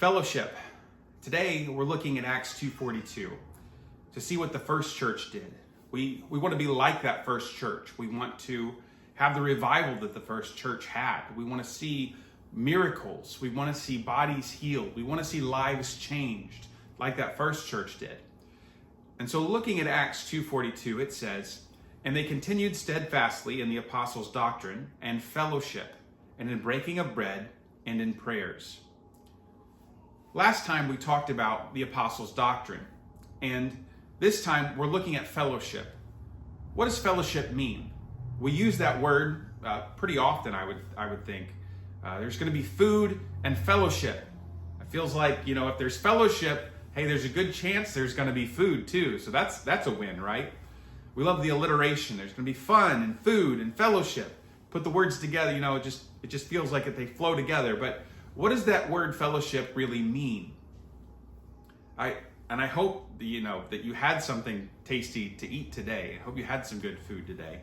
Fellowship. Today we're looking at Acts 2:42 to see what the first church did. We want to be like that first church. We want to have the revival that the first church had. We want to see miracles. We want to see bodies healed. We want to see lives changed like that first church did. And so looking at Acts 2:42, it says, "And they continued steadfastly in the apostles' doctrine and fellowship, and in breaking of bread and in prayers." Last time we talked about the apostles' doctrine, and this time we're looking at fellowship. What does fellowship mean? We use that word pretty often, I would think. There's going to be food and fellowship. It feels like, if there's fellowship, hey, there's a good chance there's going to be food too. So that's a win, right? We love the alliteration. There's going to be fun and food and fellowship. Put the words together, it just feels like they flow together. But what does that word fellowship really mean? I hope that you had something tasty to eat today. I hope you had some good food today.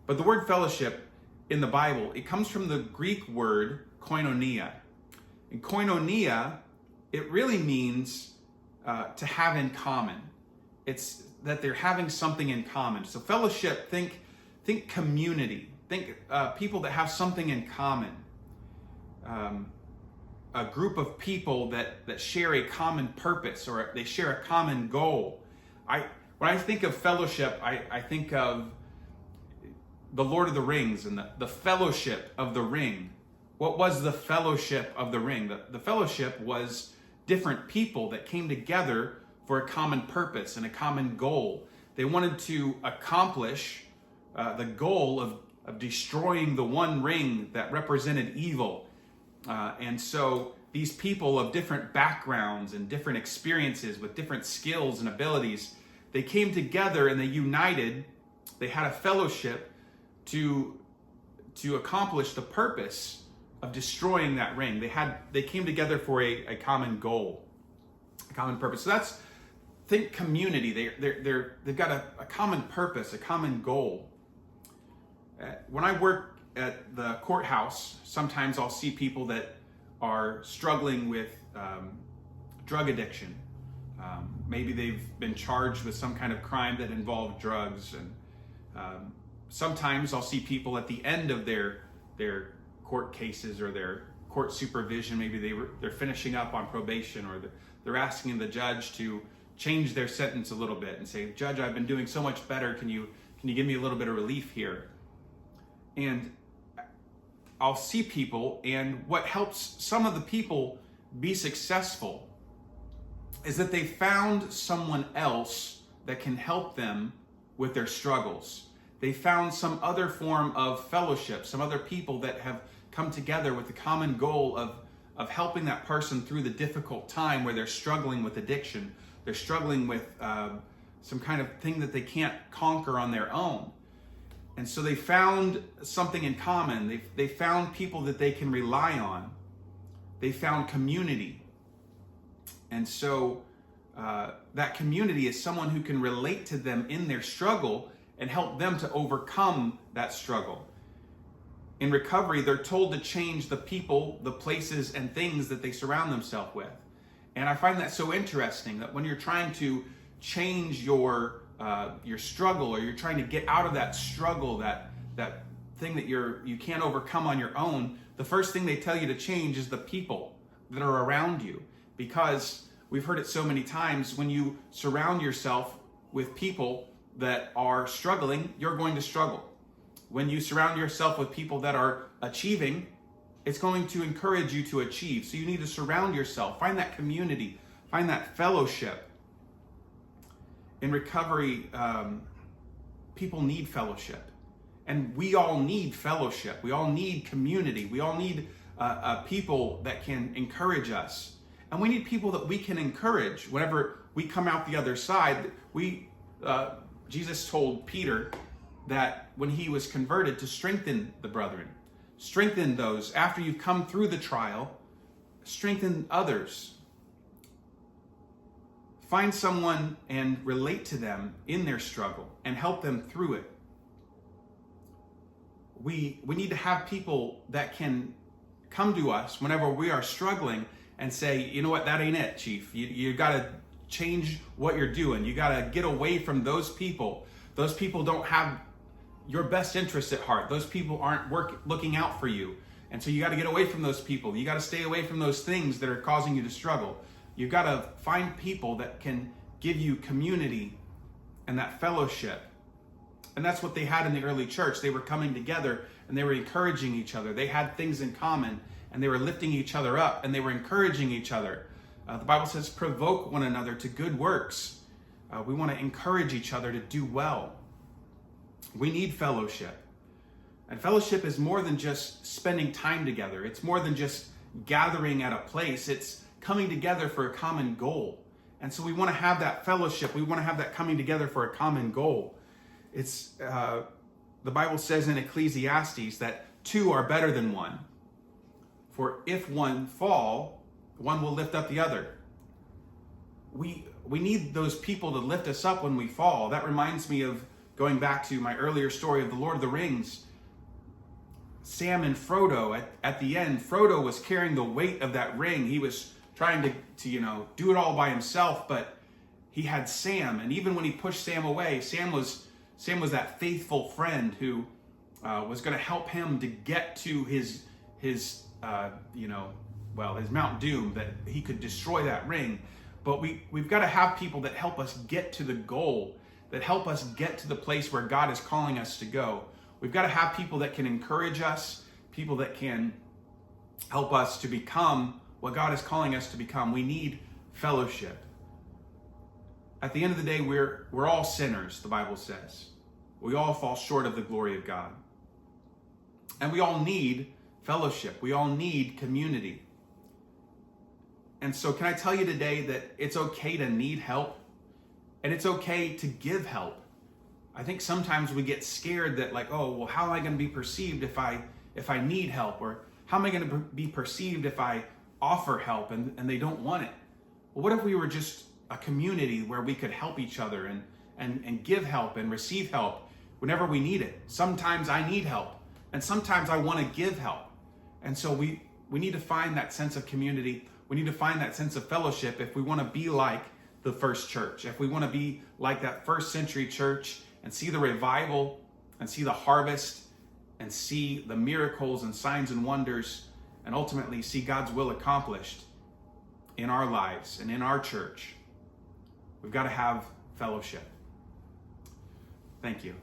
But the word fellowship in the Bible, it comes from the Greek word koinonia. And koinonia, it really means to have in common. It's that they're having something in common. So fellowship, think community. Think people that have something in common. A group of people that share a common purpose, or they share a common goal. When I think of fellowship, I think of the Lord of the Rings and the fellowship of the ring. What was the fellowship of the ring? The fellowship was different people that came together for a common purpose and a common goal. They wanted to accomplish the goal of destroying the one ring that represented evil. And so these people of different backgrounds and different experiences with different skills and abilities, they came together and they united. They had a fellowship to accomplish the purpose of destroying that ring. They came together for a common goal, a common purpose. So think community. They've got a common purpose, a common goal. When I work at the courthouse, sometimes I'll see people that are struggling with drug addiction. Maybe they've been charged with some kind of crime that involved drugs, and sometimes I'll see people at the end of their court cases or their court supervision. Maybe they're finishing up on probation, or they're asking the judge to change their sentence a little bit and say, "Judge, I've been doing so much better. Can you give me a little bit of relief here?" And I'll see people, and what helps some of the people be successful is that they found someone else that can help them with their struggles. They found some other form of fellowship, some other people that have come together with the common goal of helping that person through the difficult time where they're struggling with addiction. They're struggling with some kind of thing that they can't conquer on their own. And so they found something in common. They found people that they can rely on. They found community. And so that community is someone who can relate to them in their struggle and help them to overcome that struggle. In recovery, they're told to change the people, the places, and things that they surround themselves with. And I find that so interesting, that when you're trying to change your struggle, or you're trying to get out of that struggle, that thing that you can't overcome on your own, the first thing they tell you to change is the people that are around you. Because we've heard it so many times, when you surround yourself with people that are struggling, you're going to struggle. When you surround yourself with people that are achieving, it's going to encourage you to achieve. So you need to surround yourself, find that community, find that fellowship. In recovery, people need fellowship. And we all need fellowship. We all need community. We all need people that can encourage us. And we need people that we can encourage whenever we come out the other side. Jesus told Peter that when he was converted, to strengthen the brethren. Strengthen those. After you've come through the trial, strengthen others. Find someone and relate to them in their struggle and help them through it. We need to have people that can come to us whenever we are struggling and say, you know what, that ain't it, Chief. You got to change what you're doing. You got to get away from those people. Those people don't have your best interests at heart. Those people aren't looking out for you. And so you got to get away from those people. You got to stay away from those things that are causing you to struggle. You've got to find people that can give you community and that fellowship. And that's what they had in the early church. They were coming together and they were encouraging each other. They had things in common and they were lifting each other up and they were encouraging each other. The Bible says, provoke one another to good works. We want to encourage each other to do well. We need fellowship. And fellowship is more than just spending time together. It's more than just gathering at a place. It's coming together for a common goal. And so we want to have that fellowship. We want to have that coming together for a common goal. It's the Bible says in Ecclesiastes that two are better than one. For if one fall, one will lift up the other. We need those people to lift us up when we fall. That reminds me of going back to my earlier story of the Lord of the Rings. Sam and Frodo, at the end, Frodo was carrying the weight of that ring. He was trying to do it all by himself, but he had Sam. And even when he pushed Sam away, Sam was that faithful friend who was going to help him to get to his Mount Doom, that he could destroy that ring. But we've got to have people that help us get to the goal, that help us get to the place where God is calling us to go. We've got to have people that can encourage us, people that can help us to become what God is calling us to become. We need fellowship. At the end of the day, we're all sinners, the Bible says. We all fall short of the glory of God. And we all need fellowship. We all need community. And so can I tell you today that it's okay to need help, and it's okay to give help. I think sometimes we get scared that how am I going to be perceived if I need help? Or how am I going to be perceived if I offer help and they don't want it? Well, what if we were just a community where we could help each other and give help and receive help whenever we need it? Sometimes I need help, and sometimes I want to give help. And so we need to find that sense of community. We need to find that sense of fellowship if we want to be like the first church, if we want to be like that first century church and see the revival and see the harvest and see the miracles and signs and wonders and ultimately see God's will accomplished in our lives and in our church. We've got to have fellowship. Thank you.